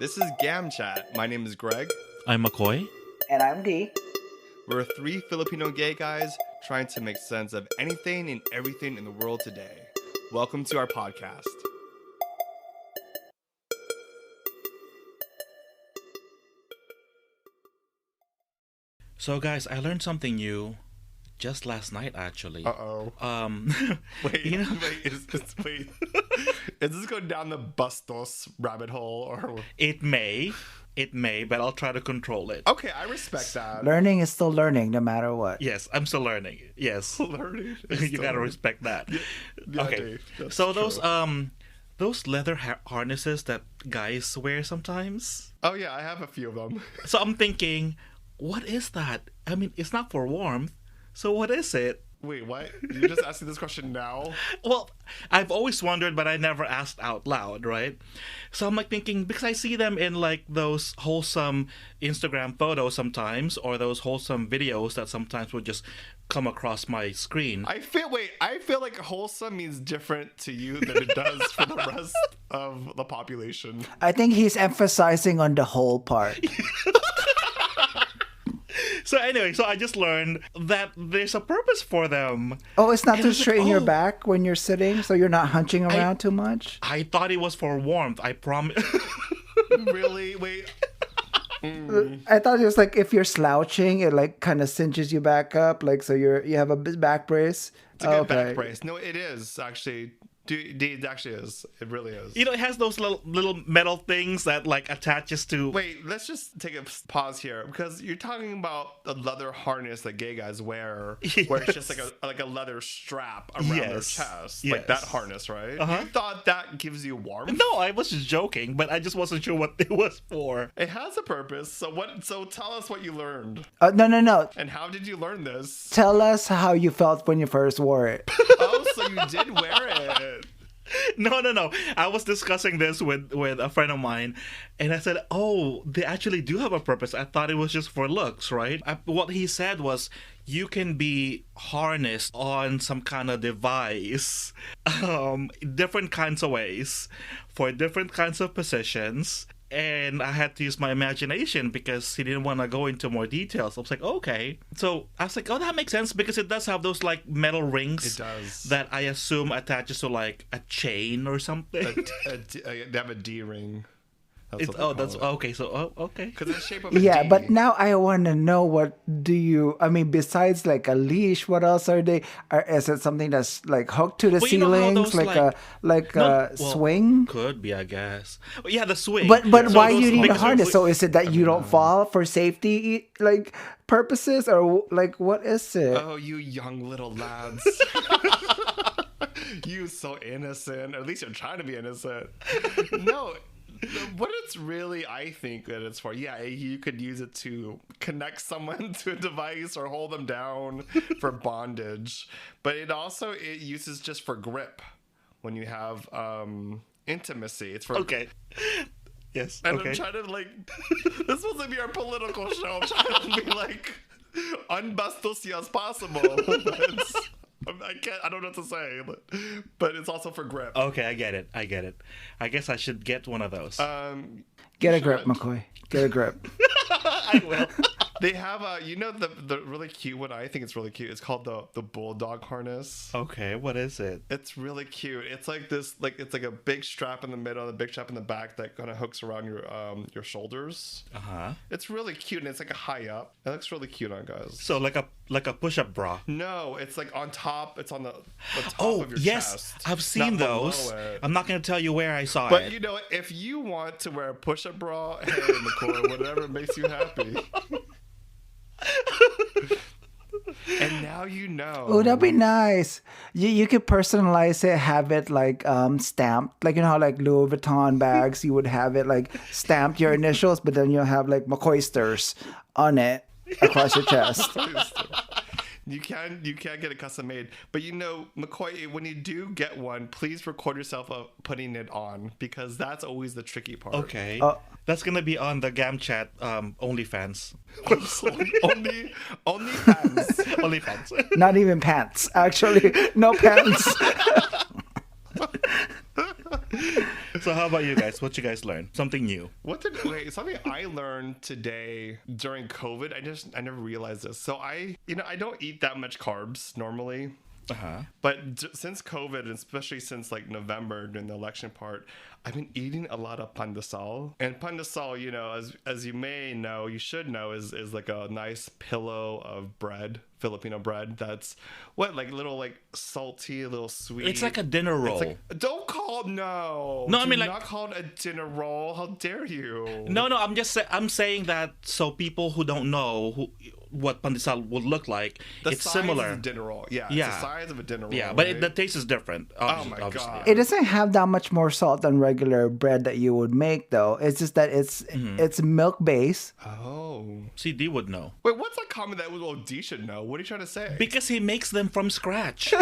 This is Gam Chat. My name is Greg. I'm McCoy. And I'm D. We're three Filipino gay guys trying to make sense of anything and everything in the world today. Welcome to our podcast. So guys, I learned something new just last night actually. Uh-oh. Wait, you know, wait. Is this going down the Bustos rabbit hole or? it may, but I'll try to control it. Okay, I respect that. Learning is still learning no matter what. Yes, I'm still learning. Yes. Learning. You gotta respect that. Yeah, Okay. Dave, that's So true. those leather harnesses that guys wear sometimes. Oh yeah, I have a few of them. So I'm thinking, what is that? I mean, it's not for warmth. So what is it? Wait, what? You're just asking this question now? Well, I've always wondered, but I never asked out loud, right? So I'm like thinking, because I see them in like those wholesome Instagram photos sometimes, or those wholesome videos that sometimes would just come across my screen. I feel like wholesome means different to you than it does for the rest of the population. I think he's emphasizing on the whole part. So anyway, so I just learned that there's a purpose for them. Oh, it's not And to it's like, straighten your oh. back when you're sitting, so you're not hunching around too much? I thought it was for warmth. I promise. Really? Wait. I thought it was like if you're slouching, it like kind of cinches you back up, like so you have a back brace. It's a good back brace. No, it is actually. Dude, it actually is. It really is. You know, it has those little metal things that like attaches to. Wait, let's just take a pause here because you're talking about the leather harness that gay guys wear, where it's just like a leather strap around their chest, like that harness, right? Uh-huh. You thought that gives you warmth? No, I was just joking, but I just wasn't sure what it was for. It has a purpose. So what? So tell us what you learned, No. and how did you learn this? Tell us how you felt when you first wore it. Oh, so you did wear it. No. I was discussing this with a friend of mine, and I said, "Oh, they actually do have a purpose. I thought it was just for looks, right?" What he said was, you can be harnessed on some kind of device, different kinds of ways, for different kinds of positions. And I had to use my imagination because he didn't want to go into more details. I was like, okay. So I was like, oh, that makes sense because it does have those like metal rings. It does. That I assume attaches to like a chain or something. They have a D ring. That's okay. So okay. Because it's shaped of a Yeah, D. but now I want to know besides like a leash, what else are they? Is it something that's like hooked to the Well, you know how ceilings, those, like a swing? Could be, I guess. Well, yeah, the swing. But So why those you need a things are- harness? So is it that you don't fall for safety like purposes, or like what is it? Oh, you young little lads. You so innocent. At least you're trying to be innocent. No, what it's really, I think that it's for, yeah, you could use it to connect someone to a device or hold them down for bondage. But it uses just for grip when you have intimacy. It's for Okay. Yes. And okay. I'm trying to this is supposed to be our political show. I'm trying to be like unbustosy as possible. I don't know what to say, but it's also for grip. Okay, I get it. I guess I should get one of those. Get a grip, McCoy. Get a grip. I will. They have the really cute one. I think it's really cute. It's called the bulldog harness. Okay, what is it? It's really cute. It's like this, it's like a big strap in the middle and a big strap in the back that kind of hooks around your shoulders. Uh-huh. It's really cute and it's like a high up. It looks really cute on guys. So like a push-up bra. No, it's like on top. It's on the top of your yes, chest. I've seen not below those. it. I'm not going to tell you where I saw But it. you know, if you want to wear a push-up bra, hey, McCoy, whatever makes you happy. And now you know. Oh, that'd be nice. You could personalize it, have it like stamped, like you know how like Louis Vuitton bags, you would have it like stamped your initials, but then you'll have like McCoysters on it across your chest. You can get it custom made, but McCoy, when you do get one, please record yourself putting it on because that's always the tricky part. Okay. That's going to be on the GamChat OnlyFans. only fans. OnlyFans. Not even pants, actually. No pants. So how about you guys? What you guys learn? Something new? Something I learned today during COVID. I never realized this. So I don't eat that much carbs normally. But since COVID, and especially since like November during the election part, I've been eating a lot of pandesal. And pandesal, as you may know, you should know, is like a nice pillow of bread, Filipino bread. That's like little like salty, a little sweet. It's like a dinner roll. Don't call no. No, I mean, Do like, not call it a dinner roll. How dare you? No. I'm saying that so people who don't know what pandesal would look like, it's similar. Of a dinner roll. Yeah, it's the size of a dinner roll. Yeah, but right? the taste is different. God. It doesn't have that much more salt than regular bread that you would make, though. It's just that it's milk based. Oh. See, D would know. Wait, what's that comment that D should know? What are you trying to say? Because he makes them from scratch.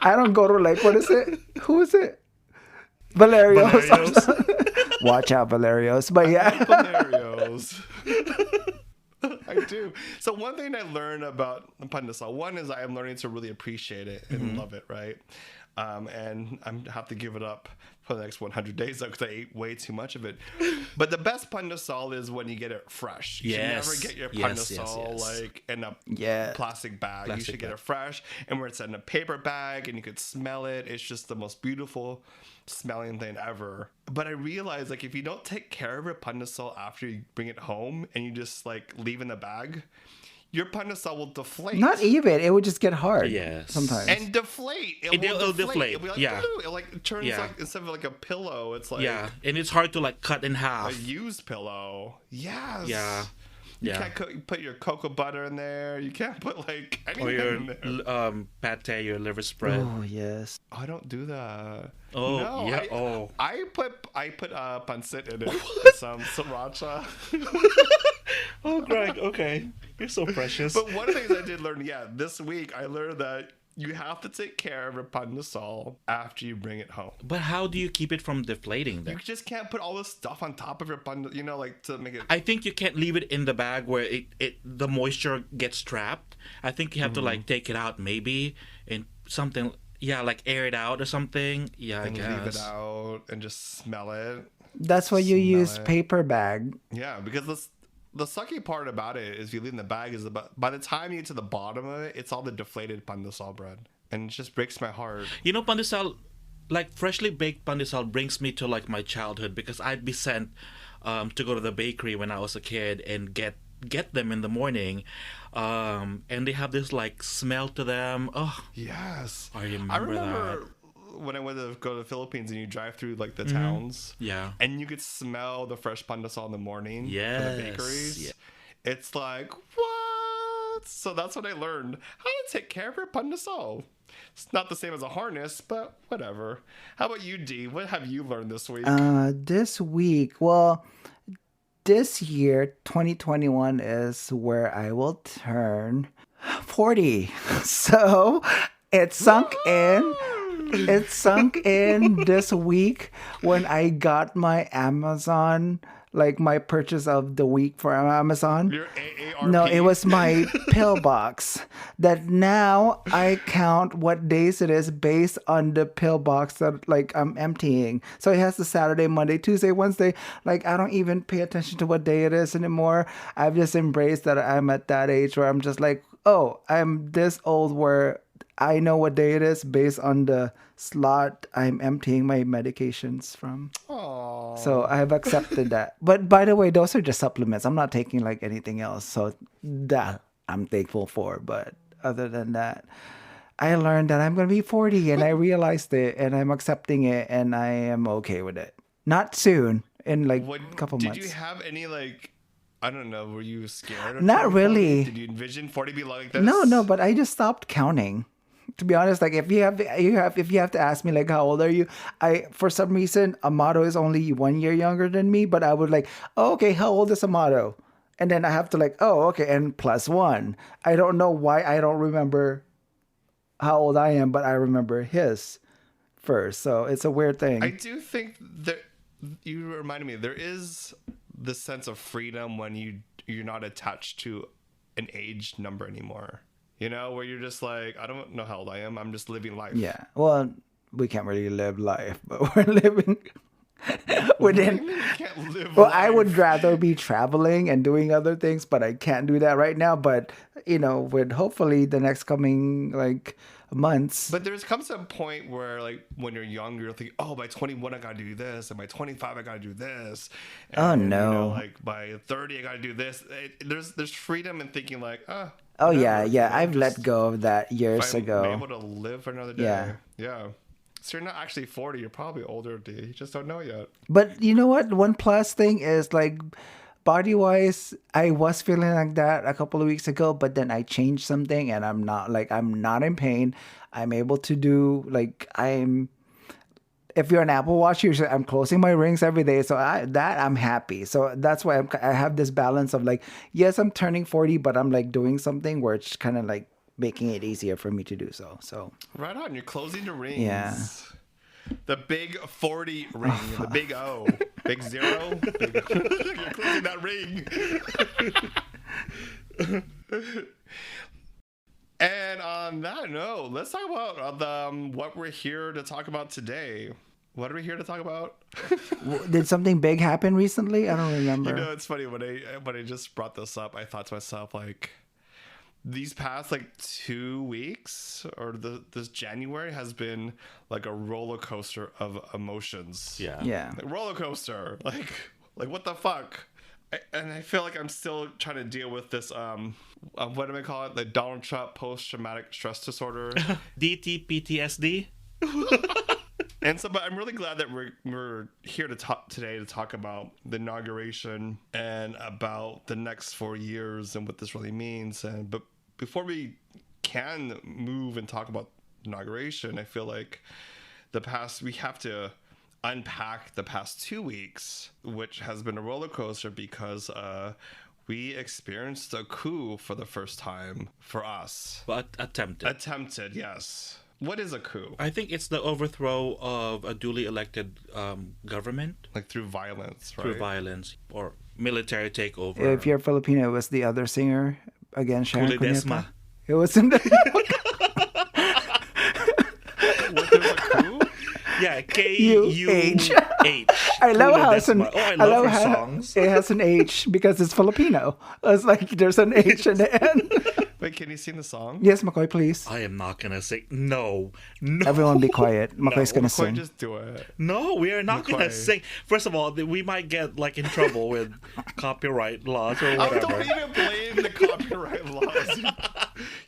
I don't go to what is it? Who is it? Valerio's. Watch out, Valerio's. But yeah. Valerio's. I do. So one thing I learned about pandesal, one is I am learning to really appreciate it and love it, right? And I have to give it up for the next 100 days because I ate way too much of it. But the best pandesal is when you get it fresh. You should never get your pandesal like in a plastic bag. You should get it fresh, and where it's in a paper bag and you could smell it. It's just the most beautiful smelling thing ever. But I realized like if you don't take care of your pandesal after you bring it home and you just like leave in the bag, your pandesal will deflate. Not even. It would just get hard. Yes. Sometimes. And deflate. It'll deflate. It'll be like, ooh, it like turns like, instead of like a pillow, it's like... Yeah, and it's hard to like cut in half. A used pillow. Yes. Yeah. You can't put your cocoa butter in there. You can't put like anything or your in there. pate, your liver spread. Oh, yes. I don't do that. Oh, no, yeah. I put pancit in it. With some sriracha. Oh, Greg, okay. You're so precious. But one of the things I did learn, this week, I learned that you have to take care of your pandesal after you bring it home. But how do you keep it from deflating then? You just can't put all this stuff on top of your pandesal, like to make it... I think you can't leave it in the bag where the moisture gets trapped. I think you have to like take it out maybe and something, like air it out or something. Yeah, I guess. Leave it out and just smell it. That's why you use paper bag. Yeah, because the sucky part about it is if you leave in the bag is by the time you get to the bottom of it, it's all the deflated pandesal bread. And it just breaks my heart. You know, pandesal, like freshly baked pandesal brings me to like my childhood because I'd be sent to go to the bakery when I was a kid and get them in the morning. And they have this like smell to them. Oh, yes. I remember that. When I went to go to the Philippines and you drive through like the towns, and you could smell the fresh pandesal in the morning from the bakeries. It's like, what? So that's what I learned, how to take care of your pandesal. It's not the same as a harness, but whatever. How about you, D? What have you learned this week? This week, well, this year 2021 is where I will turn 40. So it sunk in. It sunk in this week when I got my Amazon, like my purchase of the week for Amazon. Your AARP? No, it was my pillbox. That now I count what days it is based on the pillbox that like I'm emptying. So it has the Saturday, Monday, Tuesday, Wednesday. Like I don't even pay attention to what day it is anymore. I've just embraced that I'm at that age where I'm just like, oh, I'm this old where I know what day it is based on the slot I'm emptying my medications from. Aww. So I have accepted that. But by the way, those are just supplements. I'm not taking like anything else. So that I'm thankful for. But other than that, I learned that I'm going to be 40 and I realized it and I'm accepting it and I am okay with it. Not soon, in like a couple months. Did you have any like... I don't know. Were you scared? Of Not really. 40? Did you envision 40 be like this? No. But I just stopped counting. To be honest, like if you have to ask me like how old are you, for some reason Amato is only 1 year younger than me, but I would like, oh, okay, how old is Amato? And then I have to like, oh, okay, and +1. I don't know why I don't remember how old I am, but I remember his first. So it's a weird thing. I do think that you reminded me. There is this sense of freedom when you're not attached to an age number anymore. You know, where you're just like, I don't know how old I am. I'm just living life. Yeah. Well, we can't really live life, but we're living within. You can't live Well, I life. would rather be traveling and doing other things, but I can't do that right now. But with hopefully the next coming months. But there's comes a point where, like, when you're young, you're thinking, oh, by 21, I gotta do this, and by 25, I gotta do this. And, Oh, no. like, by 30, I gotta do this. There's freedom in thinking, like, Oh whatever, yeah. I've let go of that years if I'm ago. able to live for another day. Yeah. So you're not actually 40. You're probably older, dude. You just don't know yet. But you know what? One plus thing is like body wise, I was feeling like that a couple of weeks ago, but then I changed something and I'm not in pain. I'm able to do if you're an Apple Watch user, I'm closing my rings every day. So I'm happy. So that's why I have this balance of like, yes, I'm turning 40, but I'm like doing something where it's kind of like making it easier for me to do so. So right on. You're closing the rings. Yeah. The big 40 ring, the big O, big zero. You're closing that ring. And on that note, let's talk about what we're here to talk about today. What are we here to talk about? Did something big happen recently? I don't remember. It's funny when I just brought this up, I thought to myself, like, these past 2 weeks or this January has been like a roller coaster of emotions. Yeah. Like, roller coaster. Like what the fuck? And I feel like I'm still trying to deal with this what do I call it? Like Donald Trump post-traumatic stress disorder. DTPTSD. And so, but I'm really glad that we're here to talk today to talk about the inauguration and about the next 4 years and what this really means. But before we can move and talk about inauguration, I feel like we have to unpack the past 2 weeks, which has been a roller coaster because we experienced a coup for the first time for us. But attempted. Yes. What is a coup? I think it's the overthrow of a duly elected government. Like through violence, right? Through violence or military takeover. If you're Filipino, it was the other singer again, Sharon Kulidesma. Cuneta. It was in the What, there's a coup? Yeah, Kuh. I love how it's an, Oh, I I love love her how songs. it has an H because it's Filipino. It's like there's an H in the end. Wait, can you sing the song? Yes, McCoy, please. I am not gonna sing. No. Everyone be quiet. McCoy's gonna Quite sing. just do it. No, we are not gonna McCoy. sing. First of all, we might get in trouble with copyright laws or Oh, whatever. don't even blame the copyright laws.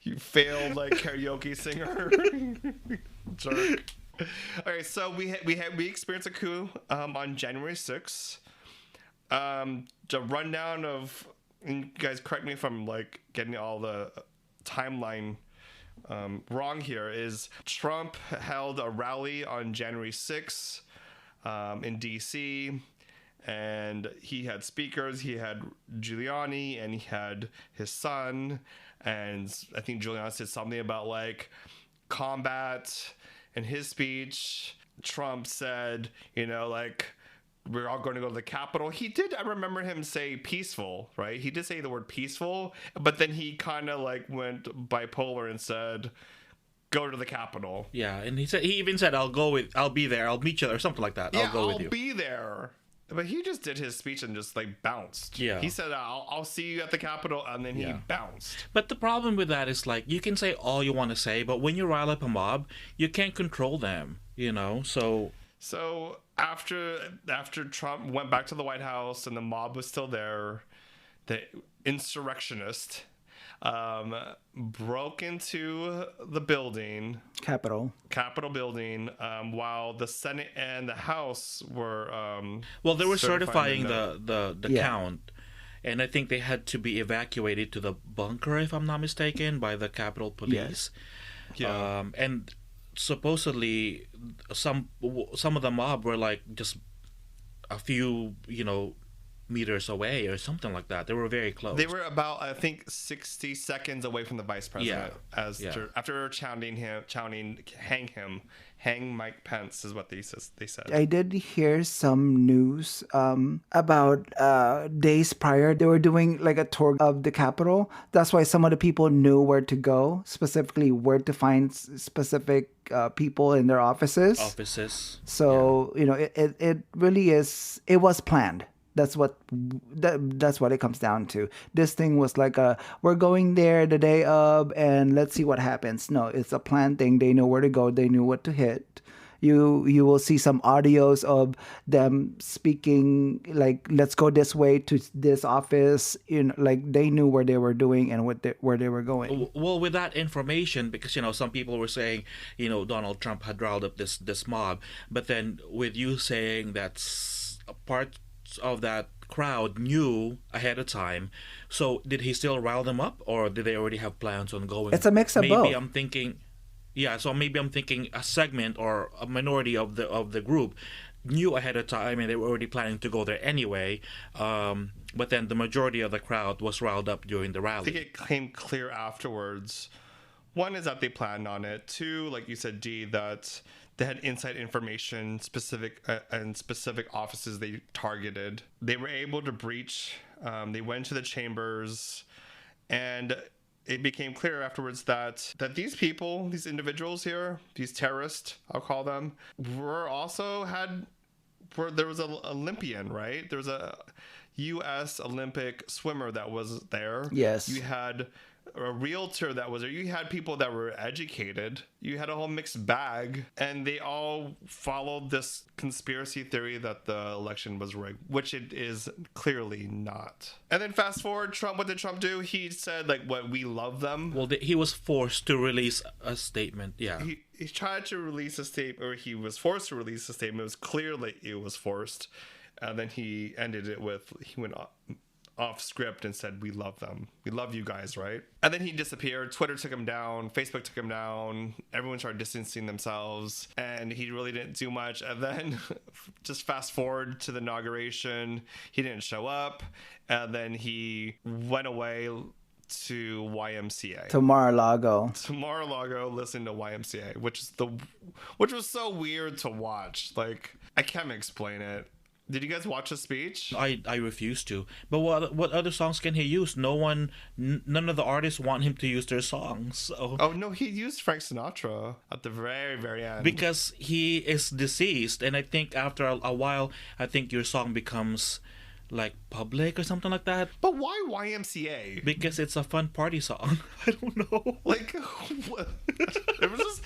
You failed karaoke singer. Jerk. Okay, so we experienced a coup on January 6th. The rundown of, and you guys correct me if I'm getting all the timeline wrong here, is Trump held a rally on January 6th in DC, and he had speakers. He had Giuliani and he had his son, and I think Giuliani said something about combat. In his speech, Trump said, we're all going to go to the Capitol. He did, I remember him say peaceful, right? He did say the word peaceful, but then he kind of went bipolar and said, go to the Capitol. Yeah, and he even said, I'll be there, I'll meet you, or something like that. I'll go with you. I'll be there. But he just did his speech and just bounced. Yeah. He said, I'll see you at the Capitol, and then he bounced. But the problem with that is you can say all you want to say, but when you rile up a mob, you can't control them, so... So after Trump went back to the White House and the mob was still there, the insurrectionist broke into the building, Capitol building, while the Senate and the House were they were certifying the count, and I think they had to be evacuated to the bunker, if I'm not mistaken, by the Capitol Police. Yeah. And supposedly some of the mob were just a few meters away or something like that. They were very close. They were about, I think, 60 seconds away from the vice president. After hang Mike Pence is what they said. I did hear some news about days prior they were doing like a tour of the Capitol. That's why some of the people knew where to go, specifically where to find specific people in their offices. So it really is. It was planned. That's what it comes down to. This thing was like we're going there the day of and let's see what happens. No, it's a planned thing. They know where to go. They knew what to hit. You will see some audios of them speaking like, let's go this way to this office. Like they knew where they were doing and where they were going. Well, with that information, because some people were saying Donald Trump had riled up this mob, but then with you saying that's a part of that crowd knew ahead of time, so did he still rile them up, or did they already have plans on going? It's a mix of both. Maybe I'm thinking a segment or a minority of the group knew ahead of time and they were already planning to go there anyway, but then the majority of the crowd was riled up during the rally. I think it became clear afterwards. One is that they planned on it. Two, like you said, G, that they had inside information specific offices they targeted. They were able to breach. They went to the chambers, and it became clear afterwards that these people, these individuals here, these terrorists, I'll call them, there was an Olympian, right? There was a U.S. Olympic swimmer that was there. Yes. You had a realtor that was there. You had people that were educated. You had a whole mixed bag, and they all followed this conspiracy theory that the election was rigged, which it is clearly not. And then fast forward, Trump. What did Trump do? He said, like, "What, we love them." Well, he was forced to release a statement. Yeah, he tried to release a statement, or he was forced to release a statement. It was clearly it was forced, and then he ended it with he went off script and said, "We love them. We love you guys," right? And then he disappeared. Twitter took him down. Facebook took him down. Everyone started distancing themselves, and he really didn't do much. And then just fast forward to the inauguration, he didn't show up, and then he went away to YMCA. To Mar-a-Lago. Listening to YMCA, which was so weird to watch. Like, I can't explain it. Did you guys watch the speech? I refuse to. But what other songs can he use? None of the artists want him to use their songs. So. Oh no, he used Frank Sinatra at the very, very end. Because he is deceased, and I think after a while, I think your song becomes like public or something like that. But why YMCA? Because it's a fun party song. I don't know. Like, it was just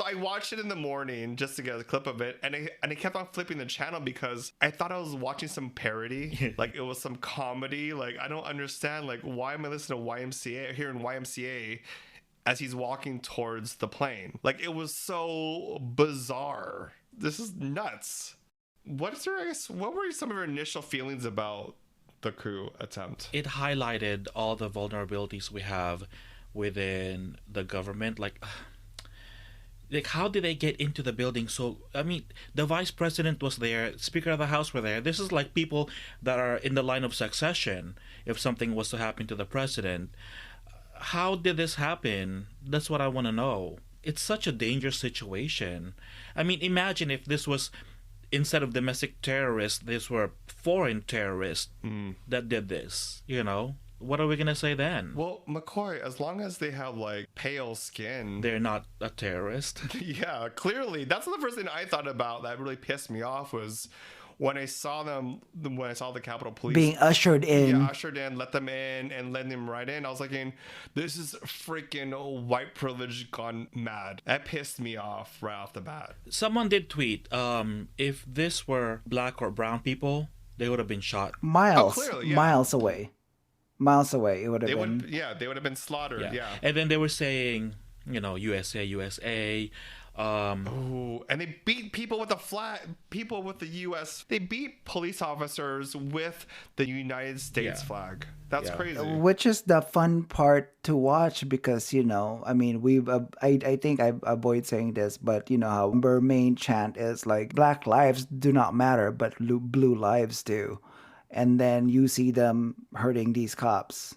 I watched it in the morning just to get a clip of it, and I kept on flipping the channel because I thought I was watching some parody, like it was some comedy. Like, I don't understand. Like, why am I listening to YMCA here in YMCA as he's walking towards the plane? Like, it was so bizarre. This is nuts. What were some of your initial feelings about the coup attempt? It highlighted all the vulnerabilities we have within the government. Like how did they get into the building? So, I mean, the vice president was there, Speaker of the House were there. This is like people that are in the line of succession if something was to happen to the president. How did this happen? That's what I want to know. It's such a dangerous situation. I mean, imagine if this was, instead of domestic terrorists, these were foreign terrorists that did this, What are we going to say then? Well, McCoy, as long as they have, like, pale skin... They're not a terrorist. Yeah, clearly. That's the first thing I thought about that really pissed me off was when I saw the Capitol Police... being ushered in. Yeah, ushered in, let them in, and let them right in. I was like, this is freaking white privilege gone mad. That pissed me off right off the bat. Someone did tweet, if this were black or brown people, they would have been shot. Miles away. It would have been. They would have been slaughtered. Yeah. And then they were saying, USA. And they beat people with the flag. People with the U.S. They beat police officers with the United States flag. That's crazy. Which is the fun part to watch because I mean, I think I avoid saying this, but how our main chant is like Black lives do not matter, but blue lives do. and then you see them hurting these cops.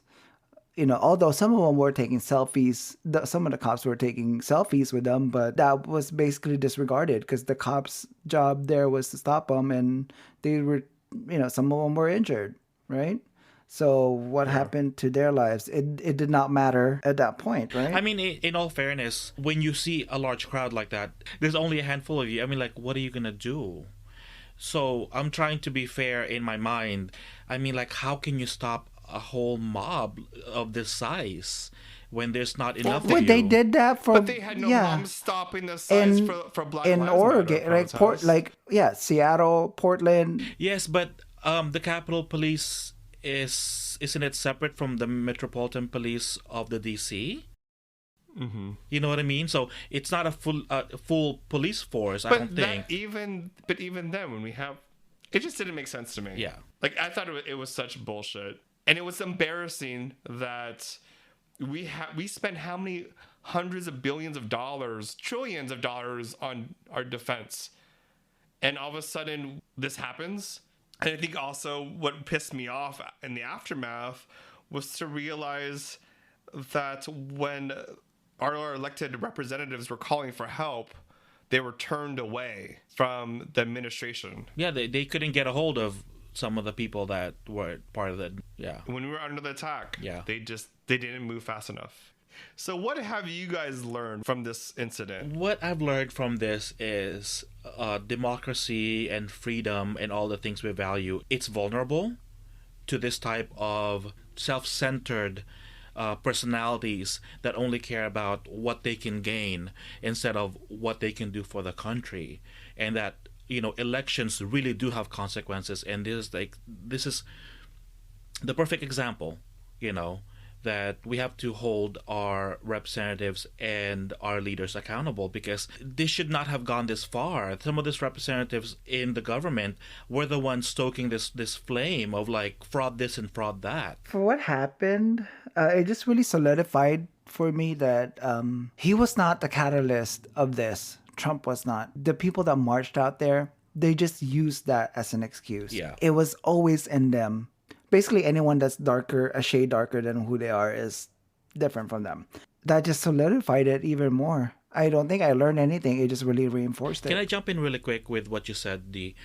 Although some of them were taking selfies, some of the cops were taking selfies with them, but that was basically disregarded because the cops' job there was to stop them, and they were, some of them were injured, right? So what happened to their lives? It did not matter at that point, right? I mean, in all fairness, when you see a large crowd like that, there's only a handful of you. I mean, like, what are you gonna do? So I'm trying to be fair in my mind. I mean, like, how can you stop a whole mob of this size when there's not enough of you? They did that for, But they had no problems stopping the signs for Black in Lives Oregon, Matter protests. Seattle, Portland. Yes, but the Capitol Police isn't it separate from the Metropolitan Police of the DC? Mm-hmm. You know what I mean? So it's not a full police force. I don't think. But even then, when we have, it just didn't make sense to me. Yeah. Like, I thought it was such bullshit, and it was embarrassing that we spent how many hundreds of billions of dollars, trillions of dollars on our defense, and all of a sudden this happens. And I think also what pissed me off in the aftermath was to realize that when our elected representatives were calling for help, they were turned away from the administration. Yeah, they couldn't get a hold of some of the people that were part of the, yeah. When we were under the attack, yeah, they didn't move fast enough. So what have you guys learned from this incident? What I've learned from this is democracy and freedom and all the things we value, it's vulnerable to this type of self-centered personalities that only care about what they can gain instead of what they can do for the country. And that, elections really do have consequences. And this is the perfect example, that we have to hold our representatives and our leaders accountable, because this should not have gone this far. Some of these representatives in the government were the ones stoking this flame of like fraud this and fraud that. For what happened, it just really solidified for me that he was not the catalyst of this. Trump was not. The people that marched out there, they just used that as an excuse. Yeah. It was always in them. Basically, anyone that's darker, a shade darker than who they are, is different from them. That just solidified it even more. I don't think I learned anything. It just really reinforced it. Can I jump in really quick with what you said, Dee?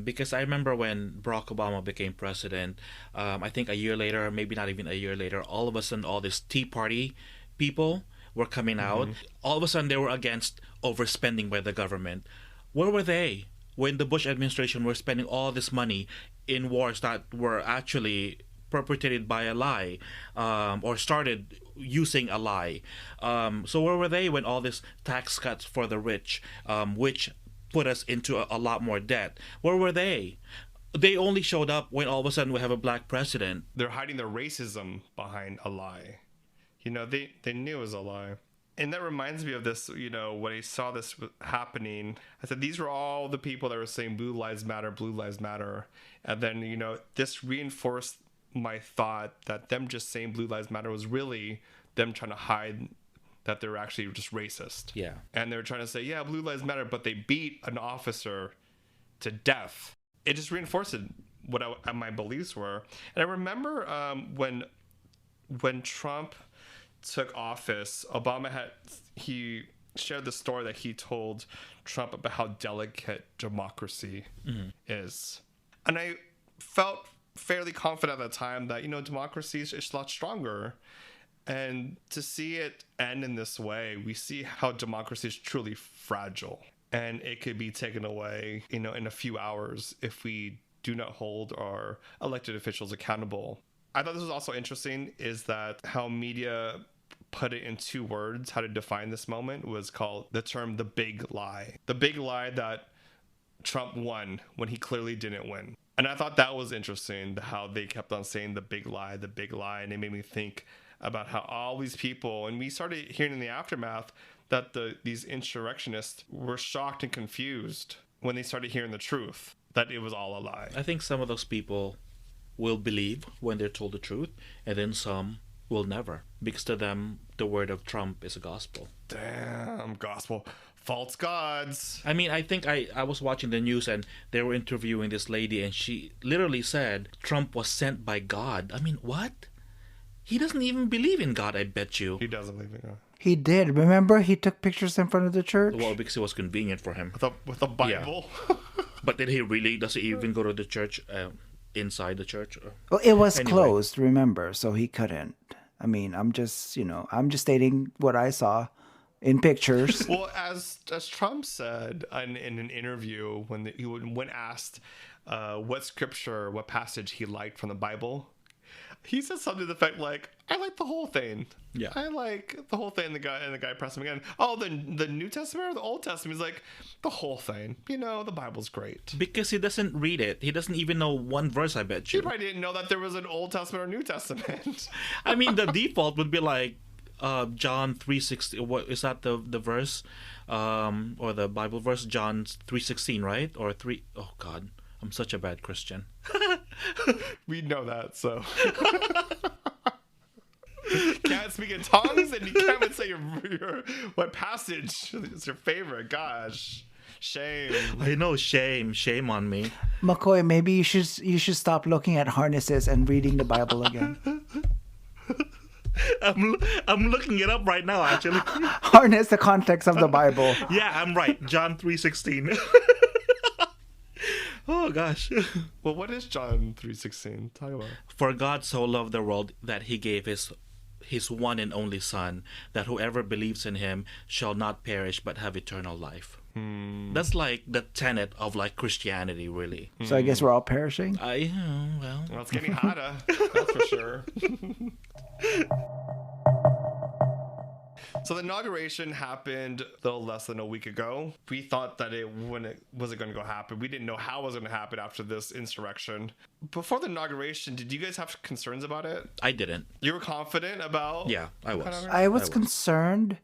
Because I remember when Barack Obama became president, I think a year later, maybe not even a year later, all of a sudden all these Tea Party people were coming out. All of a sudden they were against overspending by the government. Where were they when the Bush administration were spending all this money in wars that were actually perpetrated by a lie, or started using a lie? So where were they when all this tax cuts for the rich, which put us into a lot more debt? Where were they? They only showed up when all of a sudden we have a black president. They're hiding their racism behind a lie. They knew it was a lie. And that reminds me of this, when I saw this happening, I said, these were all the people that were saying Blue Lives Matter, Blue Lives Matter. And then, this reinforced my thought that them just saying Blue Lives Matter was really them trying to hide that they're actually just racist. Yeah. And they were trying to say, yeah, Blue Lives Matter, but they beat an officer to death. It just reinforced what my beliefs were. And I remember when Trump took office, Obama he shared the story that he told Trump about how delicate democracy is. And I felt fairly confident at the time that, democracy is a lot stronger. And to see it end in this way, we see how democracy is truly fragile. And it could be taken away, in a few hours if we do not hold our elected officials accountable. I thought this was also interesting is that how media put it in 2 words, how to define this moment, was called the term the big lie. The big lie that Trump won when he clearly didn't win. And I thought that was interesting, how they kept on saying the big lie, and it made me think about how all these people, and we started hearing in the aftermath that these insurrectionists were shocked and confused when they started hearing the truth, that it was all a lie. I think some of those people will believe when they're told the truth, and then some will never, because to them the word of Trump is a gospel. Damn, gospel. False gods. I mean, I think I was watching the news and they were interviewing this lady and she literally said Trump was sent by God. I mean, what? He doesn't even believe in God, I bet you. He doesn't believe in God. He did. Remember, he took pictures in front of the church. Well, because it was convenient for him. With the Bible. Yeah. But did he really? Does he even go to the church, inside the church? Well, it was Anyway. closed, remember, so he couldn't. I mean, I'm just stating what I saw in pictures. Well, as Trump said in an interview when asked what scripture, what passage he liked from the Bible, he said something to the effect like, "I like the whole thing. Yeah. I like the whole thing." And the guy pressed him again. "Oh, the New Testament or the Old Testament?" He's like, "The whole thing. The Bible's great." Because he doesn't read it. He doesn't even know one verse, I bet He you. probably didn't know that there was an Old Testament or New Testament. I mean, the default would be like John 3:16. What is that the verse, or the Bible verse? John 3:16, right? Or 3? Oh God, I'm such a bad Christian. We know that, so. Can't speak in tongues, and you can't even say your what passage is your favorite. Gosh, shame. I know, shame on me. McCoy, maybe you should stop looking at harnesses and reading the Bible again. I'm looking it up right now, actually. Harness the context of the Bible. Yeah, I'm right. John 3:16. Oh gosh. Well, what is John 3:16? Talk about. For God so loved the world that he gave his one and only Son, that whoever believes in him shall not perish but have eternal life. That's like the tenet of like Christianity, really. So I guess we're all perishing. Well, Well, it's getting hotter. That's for sure. So the inauguration happened a little less than a week ago. We thought that it wasn't going to go happen. We didn't know how it was going to happen after this insurrection. Before the inauguration, did you guys have concerns about it? I didn't. You were confident about? Yeah, I was. I was concerned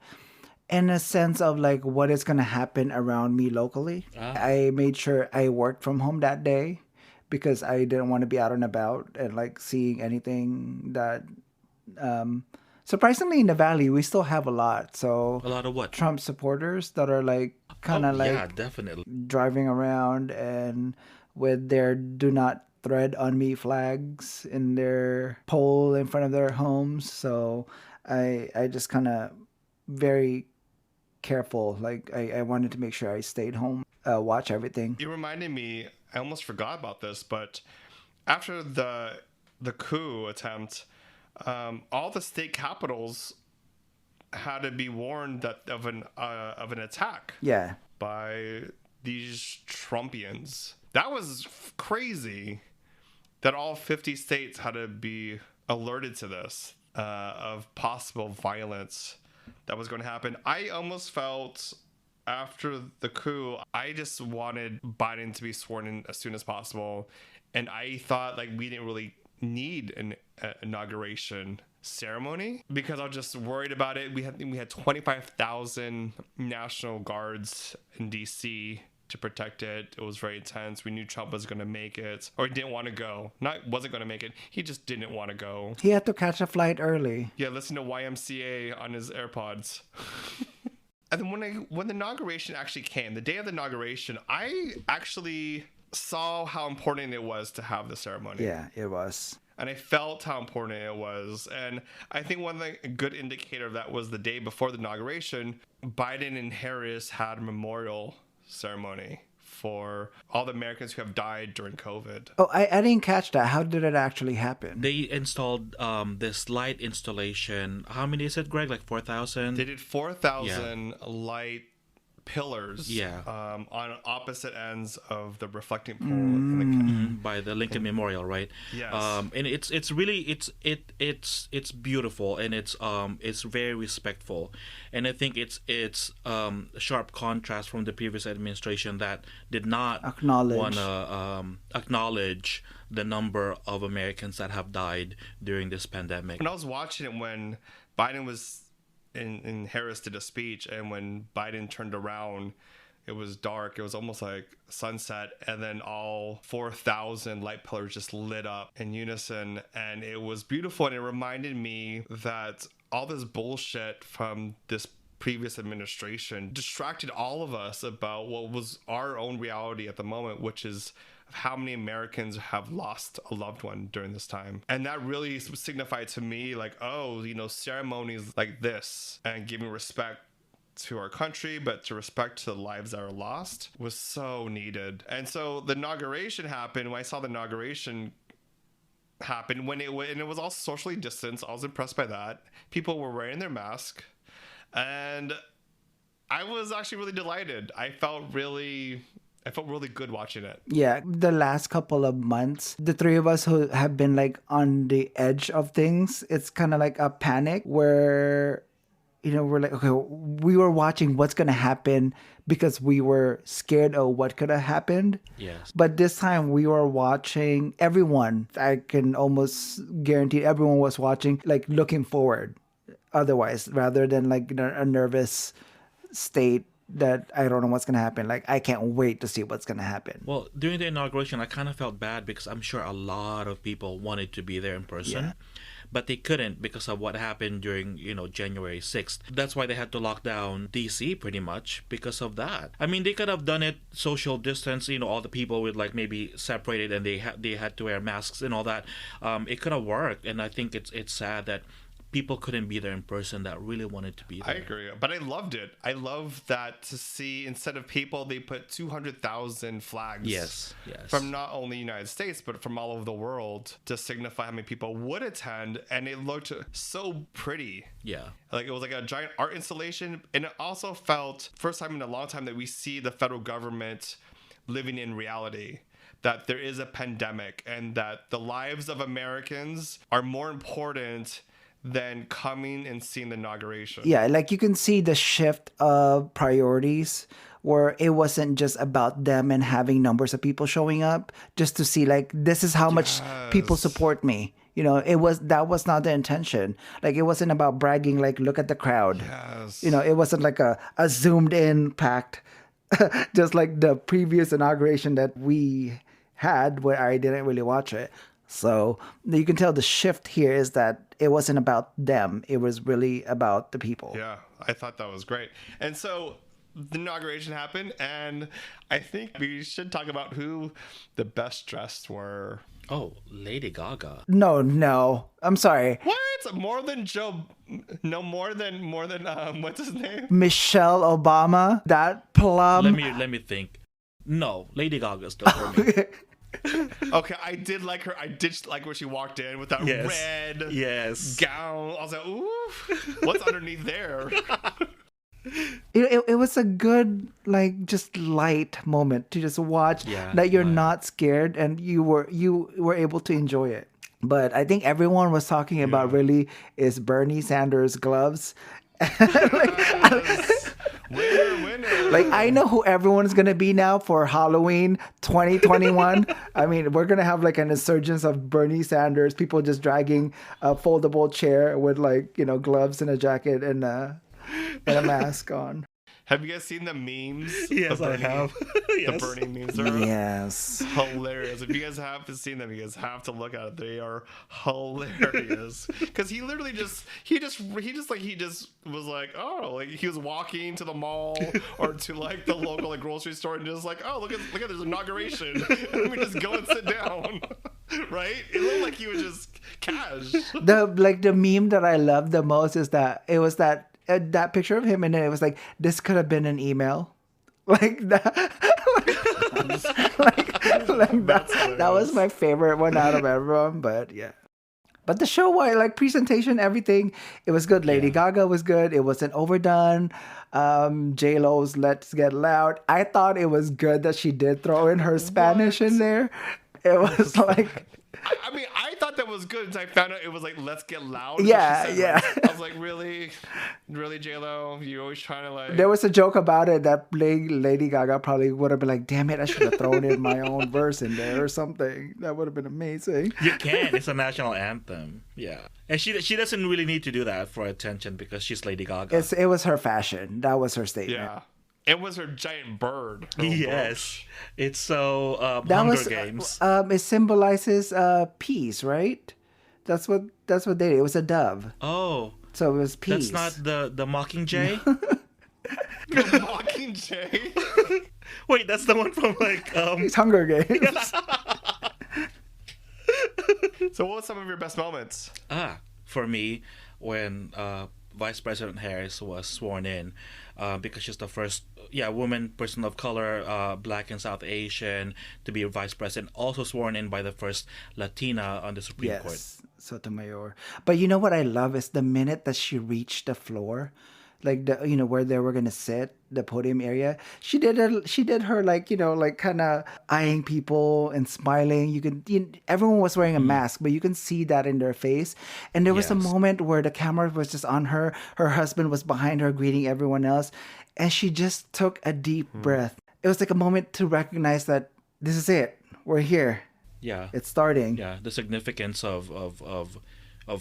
in a sense of like what is going to happen around me locally. I made sure I worked from home that day because I didn't want to be out and about and like seeing anything that surprisingly in the valley we still have a lot. So A lot of what? Trump supporters that are like kind of like yeah, definitely. driving around and with their "Do Not Tread on Me" flags in their pole in front of their homes. So I just kind of very careful. Like I wanted to make sure I stayed home, watch everything. You reminded me, I almost forgot about this, but after the coup attempt, all the state capitals had to be warned of an attack Yeah. by these Trumpians. That was crazy that all 50 states had to be alerted to this, of possible violence that was going to happen. I almost felt after the coup, I just wanted Biden to be sworn in as soon as possible. And I thought like we didn't really need an inauguration ceremony because I was just worried about it. We had 25,000 National Guards in DC to protect it. It was very intense. We knew Trump was going to make it, or he didn't want to go. Wasn't going to make it. He just didn't want to go. He had to catch a flight early. Yeah, listen to YMCA on his AirPods. And then when the inauguration actually came, the day of the inauguration, I actually saw how important it was to have the ceremony. Yeah, it was. And I felt how important it was. And I think one good indicator of that was the day before the inauguration, Biden and Harris had a memorial ceremony for all the Americans who have died during COVID. Oh, I didn't catch that. How did it actually happen? They installed this light installation. How many is it, Greg? Like 4,000? They did 4,000 light pillars Yeah. on opposite ends of the reflecting pole in the By the Lincoln Memorial, right? Yes. And it's really it's beautiful and it's very respectful, and I think it's a sharp contrast from the previous administration that did not want to acknowledge the number of Americans that have died during this pandemic. When I was watching it, when Biden was in Harris did a speech, and when Biden turned around, it was dark. It was almost like sunset, and then all 4,000 light pillars just lit up in unison, and it was beautiful. And it reminded me that all this bullshit from this previous administration distracted all of us about what was our own reality at the moment, which is how many Americans have lost a loved one during this time. And that really signified to me like, oh, you know, ceremonies like this and giving respect to our country, but to respect to the lives that are lost was so needed. And so the inauguration happened. When I saw the inauguration happen, and it was all socially distanced, I was impressed by that. People were wearing their mask, and I was actually really delighted. I felt really good watching it. Yeah, the last couple of months, the three of us who have been like on the edge of things, it's kind of like a panic where, you know, we're like, okay, we were watching what's going to happen because we were scared of what could have happened. Yes. But this time we were watching, everyone, I can almost guarantee everyone was watching, like looking forward otherwise, rather than like a nervous state that I don't know what's going to happen. Like, I can't wait to see what's going to happen. Well, during the inauguration, I kind of felt bad because I'm sure a lot of people wanted to be there in person. Yeah. But they couldn't because of what happened during, you know, January 6th. That's why they had to lock down DC pretty much because of that. I mean, they could have done it social distance, you know, all the people with like maybe separated and they had to wear masks and all that. It could have worked. And I think it's sad that people couldn't be there in person that really wanted to be there. I agree, but I loved it. I love that to see, instead of people, they put 200,000 flags. Yes. From not only the United States, but from all over the world to signify how many people would attend. And it looked so pretty. Yeah. Like it was like a giant art installation. And it also felt, first time in a long time, that we see the federal government living in reality. That there is a pandemic and that the lives of Americans are more important than coming and seeing the inauguration. Yeah, like you can see the shift of priorities where it wasn't just about them and having numbers of people showing up just to see like, this is how much people support me. You know, that was not the intention. Like, it wasn't about bragging, like, look at the crowd. Yes. You know, it wasn't like a zoomed in packed, just like the previous inauguration that we had where I didn't really watch it. So you can tell the shift here is that it wasn't about them. It was really about the people. Yeah, I thought that was great. And so the inauguration happened, and I think we should talk about who the best dressed were. Oh, Lady Gaga. No. I'm sorry. What? More than Joe? No, more than what's his name? Michelle Obama. That plum. Let me think. No, Lady Gaga's still for me. Okay, I did like her. I did like when she walked in with that red gown. I was like, ooh, what's underneath there? It was a good, like, just light moment to just watch that you're not scared and you were able to enjoy it. But I think everyone was talking about really is Bernie Sanders' gloves. Winner. Like, I know who everyone's gonna be now for Halloween 2021. I mean, we're gonna have like an insurgence of Bernie Sanders, people just dragging a foldable chair with, like, you know, gloves and a jacket and a mask on. Have you guys seen the memes? Yes, I have. The Bernie memes are Yes. hilarious. If you guys haven't seen them, you guys have to look at it. They are hilarious. Because he literally he just was like, oh, like he was walking to the mall or to like the local like grocery store and just like, oh, look at this inauguration. And let me just go and sit down. Right? It looked like he was just cash. The meme that I love the most is that it was that picture of him, and then it was like, this could have been an email, like that. That was my favorite one out of everyone. But yeah, but the show, like presentation, everything, it was good. Lady Gaga was good. It wasn't overdone. J-Lo's Let's Get Loud, I thought it was good that she did throw in her Spanish in there. It was like, I mean, I thought that was good until I found out it was like, let's get loud. Yeah. I was like, really, J-Lo? You always trying to like... There was a joke about it that Lady Gaga probably would have been like, damn it, I should have thrown in my own verse in there or something. That would have been amazing. You can. It's a national anthem. Yeah. And she doesn't really need to do that for attention because she's Lady Gaga. It was her fashion. That was her statement. Yeah. It was her giant bird. Yes. It's so Hunger Games. It symbolizes peace, right? That's what they did. It was a dove. Oh. So it was peace. That's not the Mockingjay. The Mockingjay. Wait, that's the one from like It's Hunger Games. So what were some of your best moments? For me, when Vice President Harris was sworn in, because she's the first woman, person of color, Black and South Asian to be vice president, also sworn in by the first Latina on the Supreme Court. Yes, Sotomayor. But you know what I love is the minute that she reached the floor, like where they were gonna sit, the podium area. She did her like kind of eyeing people and smiling. Everyone was wearing a mask, but you can see that in their face. And there was a Yes. moment where the camera was just on her. Her husband was behind her greeting everyone else, and she just took a deep breath. It was like a moment to recognize that this is it. We're here. Yeah, It's starting. yeah, the significance of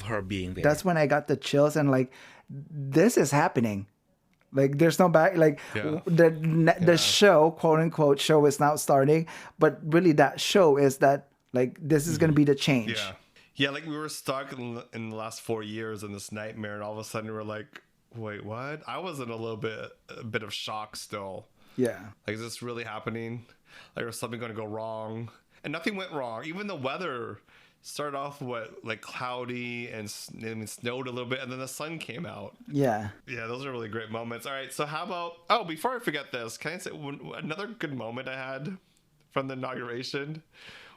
her being there. That's when I got the chills and like, this is happening. Like there's no back. Like Yeah. the show, quote unquote, show is now starting. But really, that show is that like this is going to be the change. Yeah. Yeah, like we were stuck in the last 4 years in this nightmare, and all of a sudden we were like, wait, what? I was in a bit of shock still. Yeah. Like, is this really happening? Like, was something going to go wrong? And nothing went wrong. Even the weather started off like cloudy and snowed a little bit, and then the sun came out. Yeah. Yeah, those are really great moments. All right, so how about... Oh, before I forget this, can I say another good moment I had from the inauguration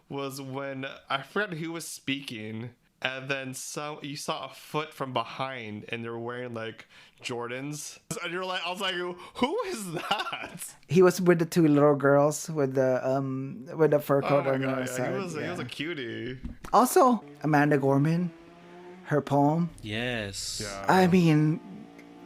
was when I forgot who was speaking, and then you saw a foot from behind, and they're wearing like Jordans, and you're like, I was like, who is that? He was with the two little girls with the fur Oh coat my on the god, side. he was Yeah. a cutie. Also, Amanda Gorman, her poem. Yes. Yeah. I mean,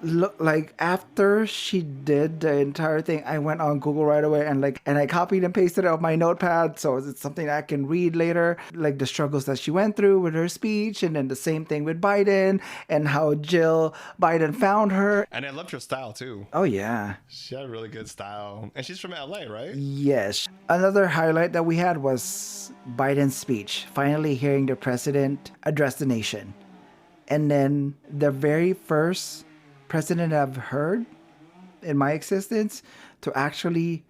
look, like after she did the entire thing, I went on Google right away and I copied and pasted it on my notepad, so it's something I can read later, like the struggles that she went through with her speech, and then the same thing with Biden and how Jill Biden found her. And I loved her style too. Oh yeah, She had a really good style, and she's from LA, right? yes. Another highlight that we had was Biden's speech, finally hearing the president address the nation, and then the very first president I've heard in my existence to actually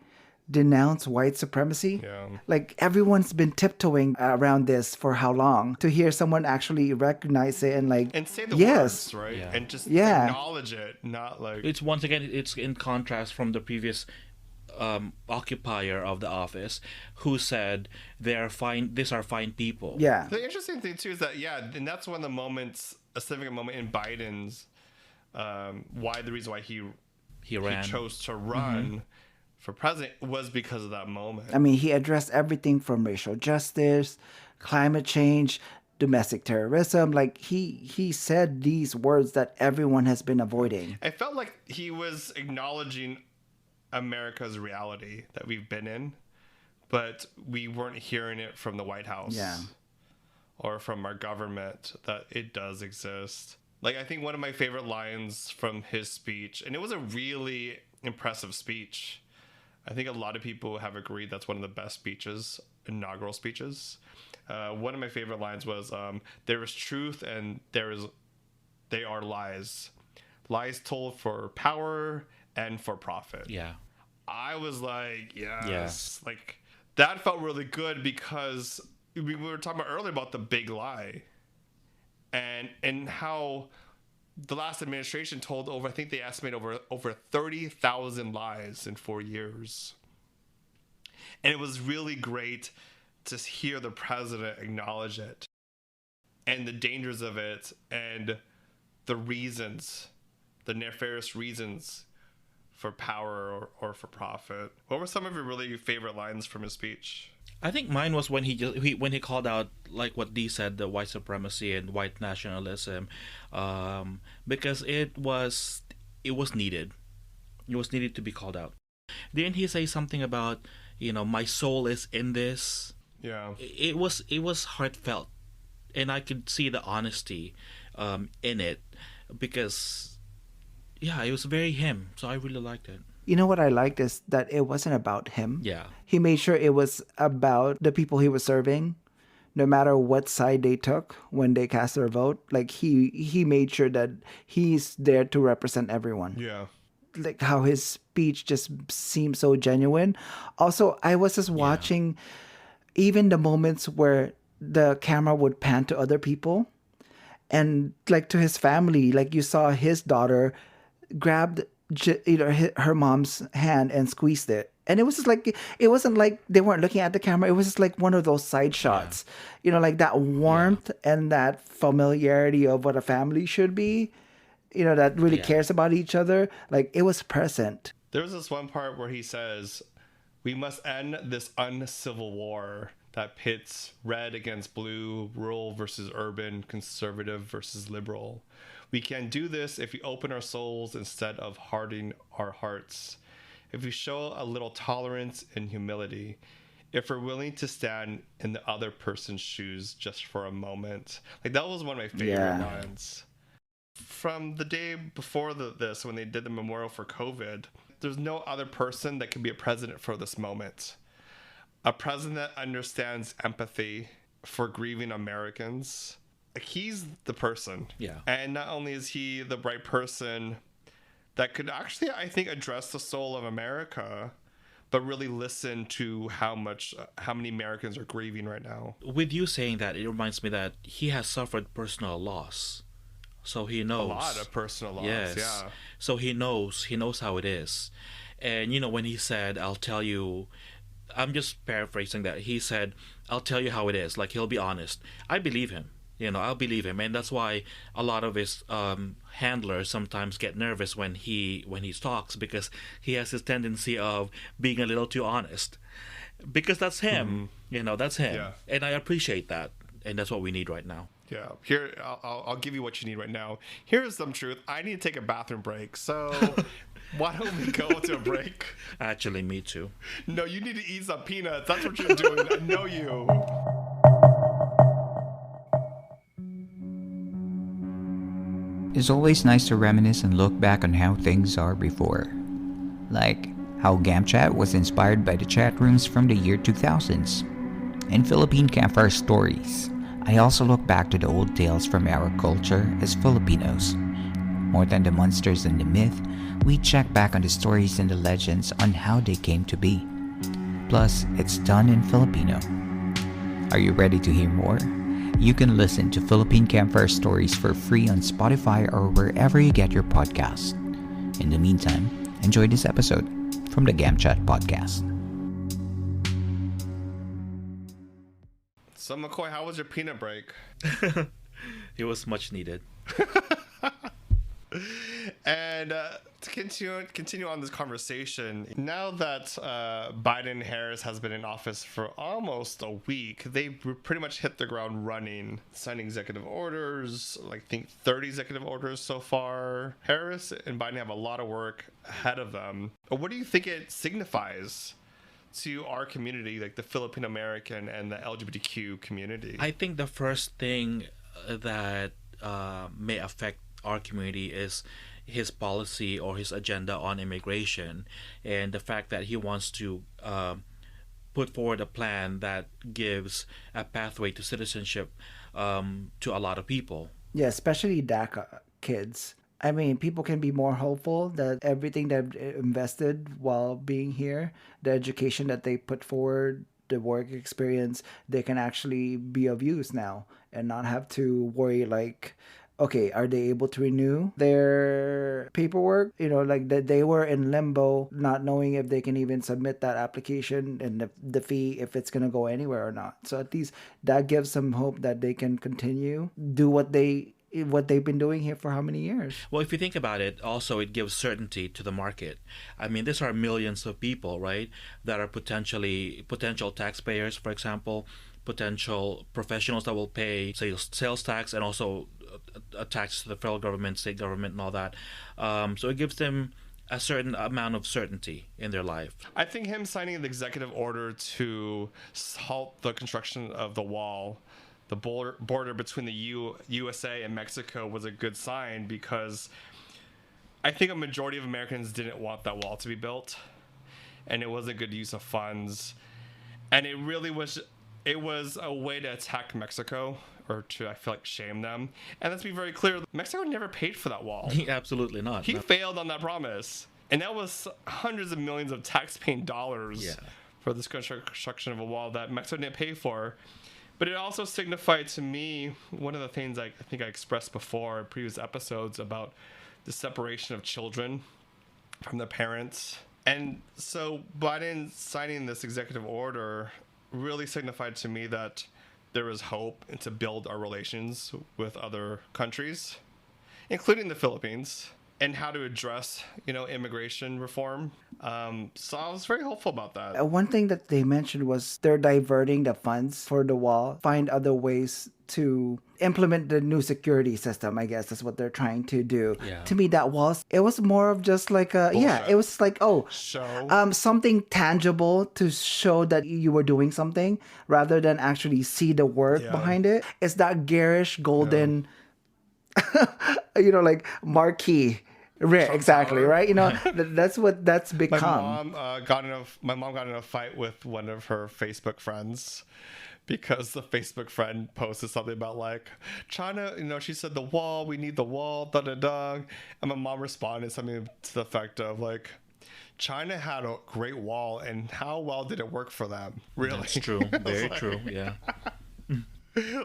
denounce white supremacy. Yeah. Like everyone's been tiptoeing around this for how long? To hear someone actually recognize it and like And say the yes, words, right? Yeah. And just Yeah. acknowledge it, not like... It's once again, it's in contrast from the previous occupier of the office who said they are fine. These are fine people. yeah, The interesting thing too is that, and that's one of the moments, a significant moment in Biden's, the reason why he ran. chose to run for president was because of that moment. I mean, he addressed everything from racial justice, climate change, domestic terrorism. Like he said these words that everyone has been avoiding. I felt like he was acknowledging America's reality that we've been in, but we weren't hearing it from the White House. Yeah. Or from our government that it does exist. Like, I think one of my favorite lines from his speech, and it was a really impressive speech. I think a lot of people have agreed that's one of the best speeches, inaugural speeches. One of my favorite lines was, there is truth and they are lies. Lies told for power and for profit. Yeah. I was like, yes. Yeah. Like, that felt really good because we were talking about earlier about the big lie. And how the last administration told I think they estimate over 30,000 lies in 4 years. And it was really great to hear the president acknowledge it and the dangers of it and the reasons, the nefarious reasons for power or for profit. What were some of your really favorite lines from his speech? I think mine was when he called out, like what Dee said, the white supremacy and white nationalism, because it was needed. It was needed to be called out. Didn't he say something about, my soul is in this? Yeah. It was heartfelt, and I could see the honesty in it, because it was very him. So I really liked it. You know what I liked is that it wasn't about him. Yeah. He made sure it was about the people he was serving, no matter what side they took when they cast their vote, like he made sure that he's there to represent everyone. Yeah. Like how his speech just seemed so genuine. Also, I was just watching even the moments where the camera would pan to other people and like to his family, like you saw his daughter grabbed her mom's hand and squeezed it, and it was just like it wasn't like they weren't looking at the camera. It was just like one of those side shots, like that warmth and that familiarity of what a family should be, that really cares about each other. Like it was present. There was this one part where he says, "We must end this uncivil war that pits red against blue, rural versus urban, conservative versus liberal. We can do this if we open our souls instead of hardening our hearts. If we show a little tolerance and humility. If we're willing to stand in the other person's shoes just for a moment." Like that was one of my favorite lines. From the day before this, when they did the memorial for COVID, there's no other person that can be a president for this moment. A president that understands empathy for grieving Americans. Like, he's the person. Yeah. And not only is he the right person that could actually, I think, address the soul of America, but really listen to how many Americans are grieving right now. With you saying that, it reminds me that he has suffered personal loss. So he knows. A lot of personal loss, yes. yeah. So he knows how it is. And, when he said, I'll tell you, I'm just paraphrasing that. He said, I'll tell you how it is. Like, he'll be honest. I believe him. I'll believe him. And that's why a lot of his handlers sometimes get nervous when he talks, because he has this tendency of being a little too honest. Because that's him. That's him. Yeah. And I appreciate that. And that's what we need right now. Yeah. Here, I'll give you what you need right now. Here's some truth. I need to take a bathroom break. So why don't we go to a break? Actually, me too. No, you need to eat some peanuts. That's what you're doing. I know you. It's always nice to reminisce and look back on how things are before. Like how GamChat was inspired by the chat rooms from the year 2000s. In Philippine Campfire Stories, I also look back to the old tales from our culture as Filipinos. More than the monsters and the myth, we check back on the stories and the legends on how they came to be. Plus, it's done in Filipino. Are you ready to hear more? You can listen to Philippine Campfire Stories for free on Spotify or wherever you get your podcasts. In the meantime, enjoy this episode from the GamChat podcast. So, McCoy, how was your peanut break? It was much needed. And to continue on this conversation, now that Biden and Harris has been in office for almost a week, they pretty much hit the ground running, signing executive orders, I think 30 executive orders so far. Harris and Biden have a lot of work ahead of them. What do you think it signifies to our community, like the Filipino American and the LGBTQ community? I think the first thing that may affect our community is his policy or his agenda on immigration, and the fact that he wants to put forward a plan that gives a pathway to citizenship to a lot of people. Yeah, especially DACA kids. I mean, people can be more hopeful that everything they've invested while being here, the education that they put forward, the work experience, they can actually be of use now and not have to worry like, okay, are they able to renew their paperwork? Like that they were in limbo, not knowing if they can even submit that application and the fee, if it's going to go anywhere or not. So at least that gives them hope that they can continue, do what they've been doing here for how many years. Well, if you think about it, also it gives certainty to the market. I mean, these are millions of people, right, that are potential taxpayers, for example, potential professionals that will pay sales tax and also a tax to the federal government, state government, and all that. So it gives them a certain amount of certainty in their life. I think him signing the executive order to halt the construction of the wall, the border between the USA and Mexico, was a good sign, because I think a majority of Americans didn't want that wall to be built, and it was a good use of funds. And it really was it was a way to attack Mexico or to, I feel like, shame them. And let's be very clear, Mexico never paid for that wall. Absolutely not. He No. failed on that promise. And that was hundreds of millions of tax-paying dollars for this construction of a wall that Mexico didn't pay for. But it also signified to me one of the things I think I expressed before in previous episodes about the separation of children from their parents. And so Biden signing this executive order really signified to me that there was hope to build our relations with other countries, including the Philippines, and how to address, immigration reform. So I was very hopeful about that. One thing that they mentioned was they're diverting the funds for the wall, find other ways to implement the new security system. I guess that's what they're trying to do. Yeah. To me, that it was more of just like Bullshit. it was like, Show. something tangible to show that you were doing something rather than actually see the work behind it. It's that garish golden, like marquee. Right, exactly, Tower. right? That's what that's become. My mom got in a fight with one of her Facebook friends because the Facebook friend posted something about like China, she said the wall, we need the wall, da da da. And my mom responded something to the effect of like, China had a great wall, and how well did it work for them? Really? That's true. Very true. Yeah.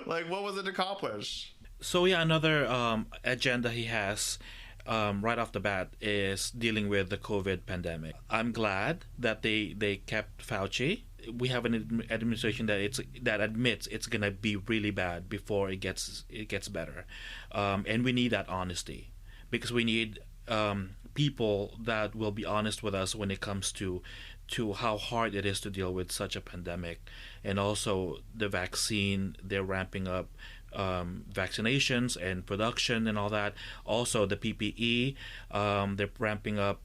Like, what was it accomplish? So yeah, another agenda he has right off the bat is dealing with the COVID pandemic. I'm glad that they kept Fauci. We have an administration that admits it's gonna be really bad before it gets better, and we need that honesty because we need people that will be honest with us when it comes to how hard it is to deal with such a pandemic, and also the vaccine. They're ramping up vaccinations and production and all that. Also the PPE, they're ramping up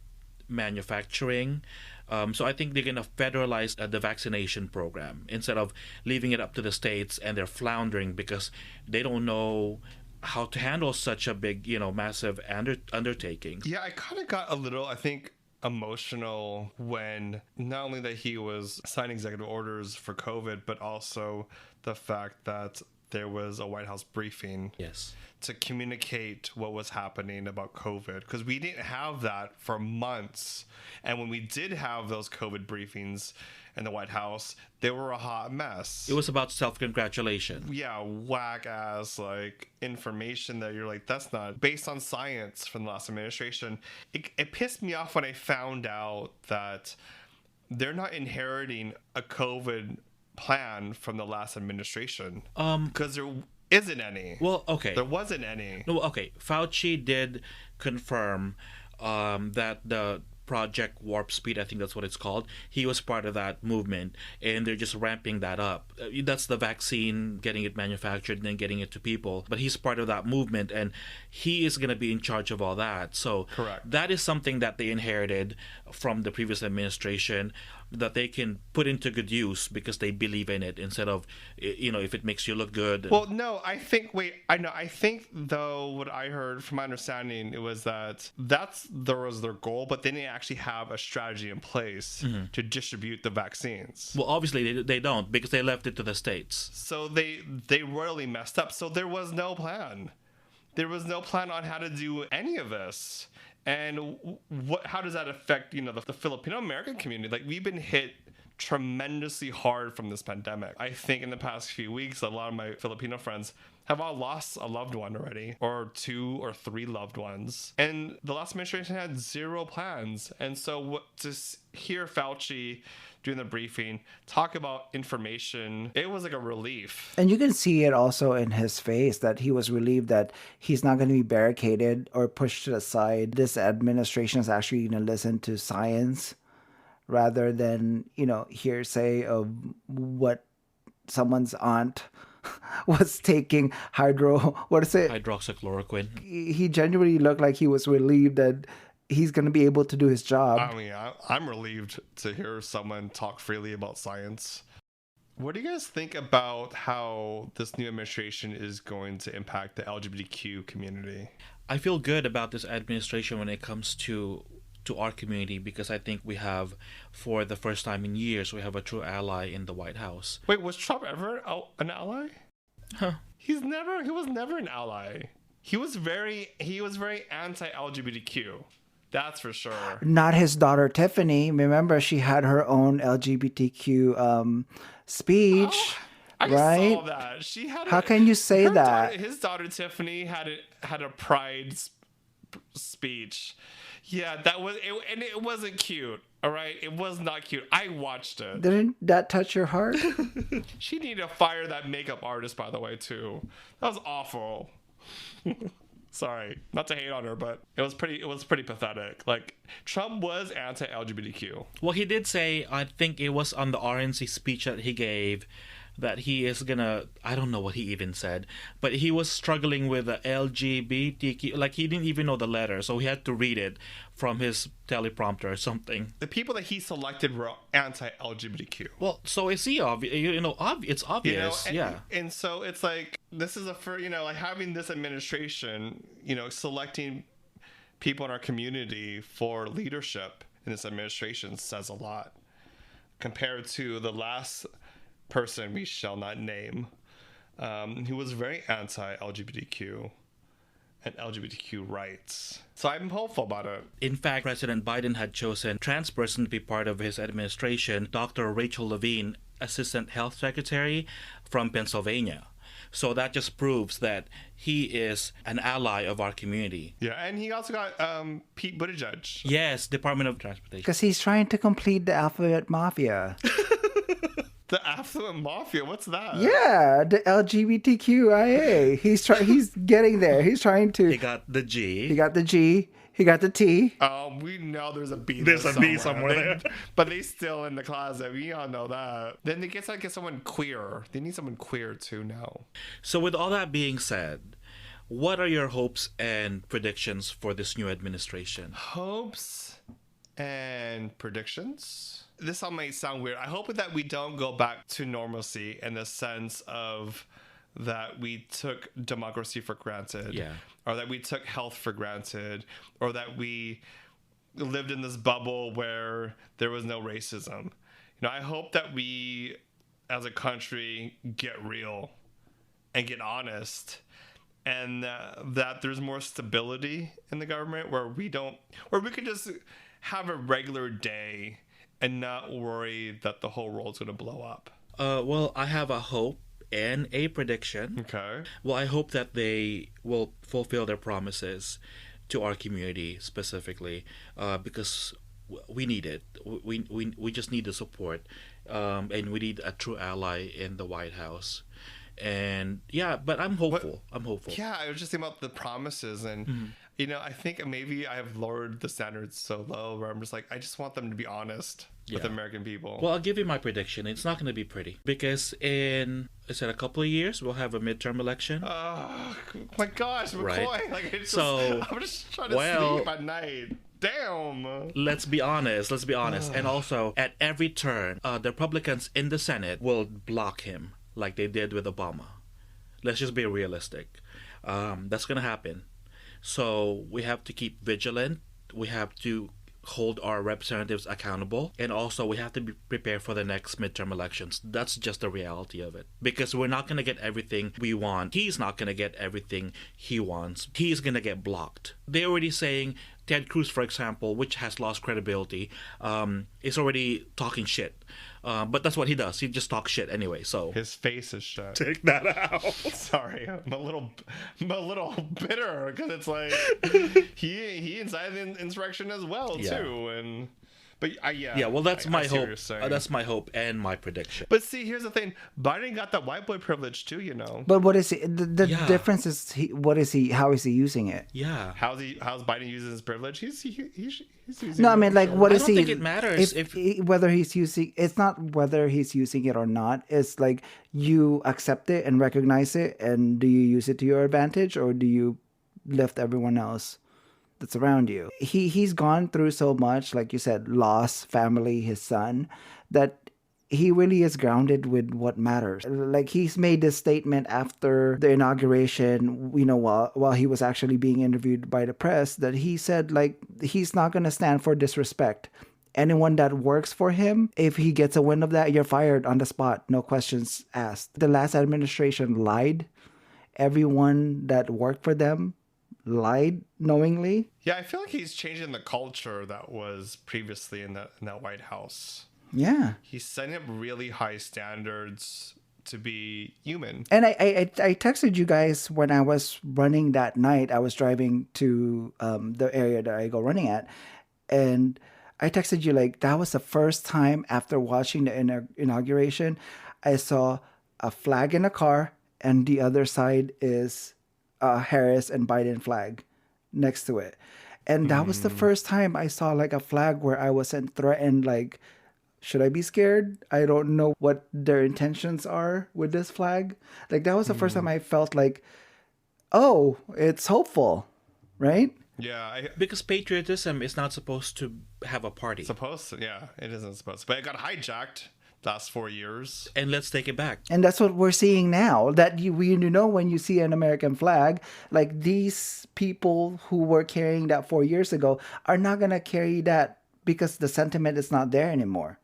manufacturing. So I think they're going to federalize the vaccination program instead of leaving it up to the states, and they're floundering because they don't know how to handle such a big, massive undertaking. Yeah, I kind of got a little, I think, emotional when not only that he was signing executive orders for COVID, but also the fact that there was a White House briefing to communicate what was happening about COVID, because we didn't have that for months. And when we did have those COVID briefings in the White House, they were a hot mess. It was about self-congratulation. Yeah, whack ass like information that you're like, that's not based on science from the last administration. It pissed me off when I found out that they're not inheriting a COVID plan from the last administration, because there isn't any. Well, okay, there wasn't any. No, okay. Fauci did confirm that the Project Warp Speed, I think that's what it's called, he was part of that movement, and they're just ramping that up. That's the vaccine, getting it manufactured and then getting it to people. But he's part of that movement, and he is going to be in charge of all that. So correct. That is something that they inherited from the previous administration that they can put into good use because they believe in it, instead of, if it makes you look good. Well, no, I think though what I heard from my understanding, it was that there was their goal, but they didn't actually have a strategy in place to distribute the vaccines. Well, obviously they don't, because they left it to the states. So they royally messed up. So there was no plan. There was no plan on how to do any of this. And how does that affect, the Filipino American community? Like, we've been hit tremendously hard from this pandemic. I think in the past few weeks, a lot of my Filipino friends have all lost a loved one already, or 2 or 3 loved ones. And the last administration had 0 plans. And so to hear Fauci during the briefing talk about information, it was like a relief. And you can see it also in his face that he was relieved that he's not going to be barricaded or pushed to the side. This administration is actually going to listen to science rather than, hearsay of what someone's aunt was taking hydroxychloroquine. He genuinely looked like he was relieved that he's going to be able to do his job. I mean, I'm relieved to hear someone talk freely about science. What do you guys think about how this new administration is going to impact the LGBTQ community? I feel good about this administration when it comes to to our community, because I think we have, for the first time in years, we have a true ally in the White House. Wait, was Trump ever an ally? Huh. He was never an ally. He was very anti-LGBTQ. That's for sure. Not his daughter Tiffany. Remember, she had her own LGBTQ speech. I right? saw that. She had. How can you say that? His daughter Tiffany had a pride speech. Yeah, that was it, and it wasn't cute. All right, it was not cute. I watched it. Didn't that touch your heart? She needed to fire that makeup artist, by the way, too. That was awful. Sorry, not to hate on her, but it was pretty pathetic. Like, Trump was anti-LGBTQ. Well, he did say, I think it was on the RNC speech that he gave, that he is gonna, I don't know what he even said, but he was struggling with the LGBTQ, like he didn't even know the letter, so he had to read it from his teleprompter or something. The people that he selected were anti-LGBTQ. Well, so is he obvious? It's obvious, yeah. And so it's like, this is like having this administration, selecting people in our community for leadership in this administration says a lot compared to the last person we shall not name, who was very anti-LGBTQ and LGBTQ rights. So I'm hopeful about it. In fact, President Biden had chosen a trans person to be part of his administration, Dr. Rachel Levine, Assistant Health Secretary from Pennsylvania. So that just proves that he is an ally of our community. Yeah, and he also got Pete Buttigieg. Yes, Department of Transportation. Because he's trying to complete the alphabet mafia. The affluent mafia, what's that? Yeah, the LGBTQIA. He's getting there. He's trying to. He got the G. He got the G. He got the T. We know there's a B. There's a B somewhere there. But they still in the closet. We all know that. Then they get someone queer. They need someone queer too now. So with all that being said, what are your hopes and predictions for this new administration? Hopes and predictions? This all may sound weird. I hope that we don't go back to normalcy in the sense of that we took democracy for granted, or that we took health for granted, or that we lived in this bubble where there was no racism. I hope that we, as a country, get real and get honest, and that there's more stability in the government where we can just have a regular day and not worry that the whole world's going to blow up. Well, I have a hope and a prediction. Okay. Well, I hope that they will fulfill their promises to our community specifically, because we need it. We just need the support, and we need a true ally in the White House. And yeah, but I'm hopeful. Yeah, I was just thinking about the promises, and I think maybe I have lowered the standards so low where I'm just like, I just want them to be honest with American people. Well, I'll give you my prediction. It's not going to be pretty, because in a couple of years we'll have a midterm election. Oh my gosh, McCoy! Right. Like, I'm just trying to sleep at night. Damn. Let's be honest. And also, at every turn, the Republicans in the Senate will block him, like they did with Obama. Let's just be realistic. That's going to happen. So we have to keep vigilant. We have to hold our representatives accountable. And also we have to be prepared for the next midterm elections. That's just the reality of it. Because we're not going to get everything we want. He's not going to get everything he wants. He's going to get blocked. They're already saying Ted Cruz, for example, which has lost credibility, is already talking shit. But that's what he does. He just talks shit anyway. So his face is shut. Take that out. Sorry, I'm a little bitter because it's like he incited the insurrection as well too, Well, that's my hope. That's my hope and my prediction. But see, here's the thing: Biden got that white boy privilege too, But what is it? The difference is how is he using it? Yeah. How's Biden using his privilege? He's using no, I mean, like, what is he? I don't think it matters whether he's using. It's not whether he's using it or not. It's like you accept it and recognize it, and do you use it to your advantage, or do you lift everyone else that's around you? He's gone through so much, like you said, loss, family, his son, that he really is grounded with what matters. Like he's made this statement after the inauguration, while he was actually being interviewed by the press, that he said like he's not gonna stand for disrespect. Anyone that works for him, if he gets a wind of that, you're fired on the spot, no questions asked. The last administration lied. Everyone that worked for them lied knowingly. Yeah, I feel like he's changing the culture that was previously in that White House. Yeah. He's setting up really high standards to be human. And I texted you guys when I was running that night. I was driving to the area that I go running at. And I texted you like, that was the first time after watching the inauguration, I saw a flag in a car and the other side is Harris and Biden flag next to it. And that was the first time I saw like a flag where I wasn't threatened, like, should I be scared? I don't know what their intentions are with this flag. Like that was the first time I felt like, oh, it's hopeful, right? Yeah, Because patriotism is not supposed to have a party. supposed to. Yeah, it isn't supposed to. But it got hijacked last 4 years. And let's take it back. And that's what we're seeing now. That when you see an American flag, like these people who were carrying that 4 years ago are not gonna carry that because the sentiment is not there anymore.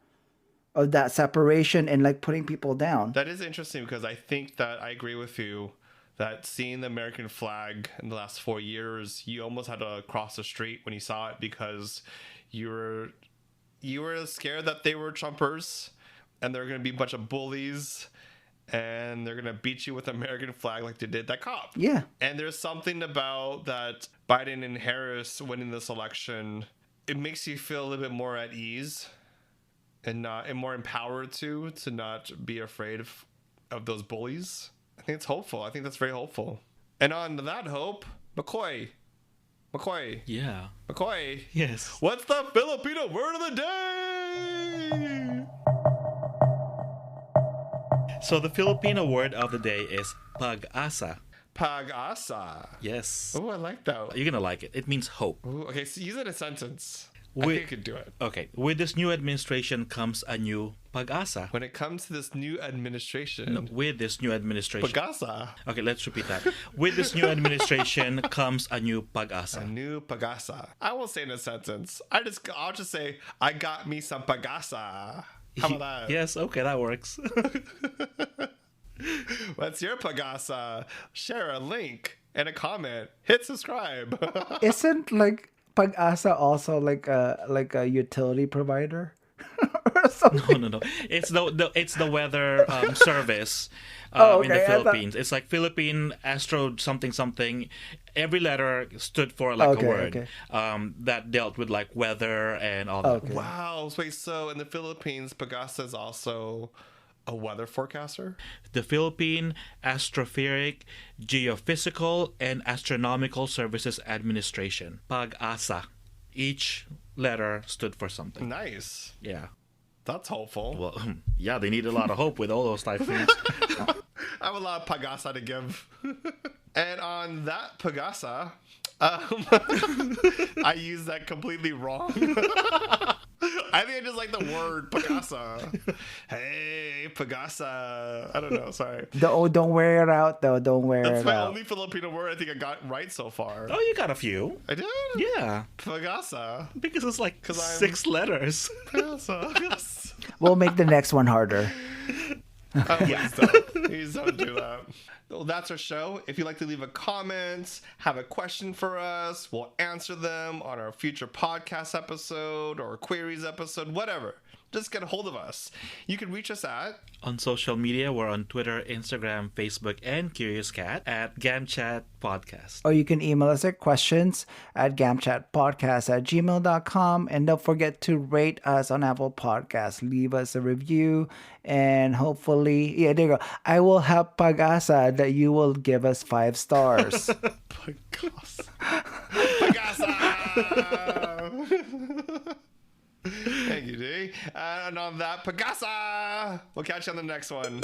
Of that separation and like putting people down. That is interesting because I think that I agree with you that seeing the American flag in the last 4 years, you almost had to cross the street when you saw it because you were scared that they were Trumpers and they're going to be a bunch of bullies and they're going to beat you with the American flag like they did that cop. Yeah. And there's something about that Biden and Harris winning this election. It makes you feel a little bit more at ease. And more empowered to not be afraid of those bullies. I think it's hopeful. I think that's very hopeful. And on that hope, McCoy. Yeah. McCoy. Yes. What's the Filipino word of the day? So the Filipino word of the day is pag-asa. Pag-asa. Yes. Oh, I like that. You're gonna like it. It means hope. Ooh, okay, so use it in a sentence. I think I could do it. Okay. With this new administration comes a new pag-asa. When it comes to this new administration, With this new administration. pag-asa. Okay, let's repeat that. With this new administration comes a new A pag-asa. new pagasa. I won't say in a sentence. I'll just say I got me some pagasa. How about that? Yes, okay, that works. What's your pagasa? Share a link and a comment. Hit subscribe. Isn't like Pag-asa also like a utility provider? Or something? No. It's the weather service in the Philippines. It's like Philippine Astro something. Every letter stood for like a word that dealt with like weather and all that. Okay. Wow. Wait, so in the Philippines, pagasa is also a weather forecaster? The Philippine Astrophysic, Geophysical, and Astronomical Services Administration. Pag-asa. Each letter stood for something. Nice. Yeah. That's hopeful. Well, yeah, they need a lot of hope with all those typhoons. I have a lot of pagasa to give. And on that pagasa, I used that completely wrong. I think I just like the word pagasa. Hey, pagasa. I don't know. Sorry. Don't wear it out though. Don't wear That's it my out. only Filipino word I think I got right so far. Oh, you got a few. I did? Yeah. Pagasa. Because it's like 'Cause I'm- 6 letters. Pagasa. Yes. We'll make the next one harder. Please don't. Please don't do that. Well, that's our show. If you'd like to leave a comment, have a question for us, we'll answer them on our future podcast episode or queries episode, whatever. Just get a hold of us. You can reach us at On social media, we're on Twitter, Instagram, Facebook, and CuriousCat at GamChat Podcast. Or you can email us your questions at gamchatpodcast@gmail.com. And don't forget to rate us on Apple Podcasts. Leave us a review. And hopefully, there you go. I will have pag-asa that you will give us 5 stars. Pagasa. Pagasa. Thank you, D. And on that, Pagasa. We'll catch you on the next one.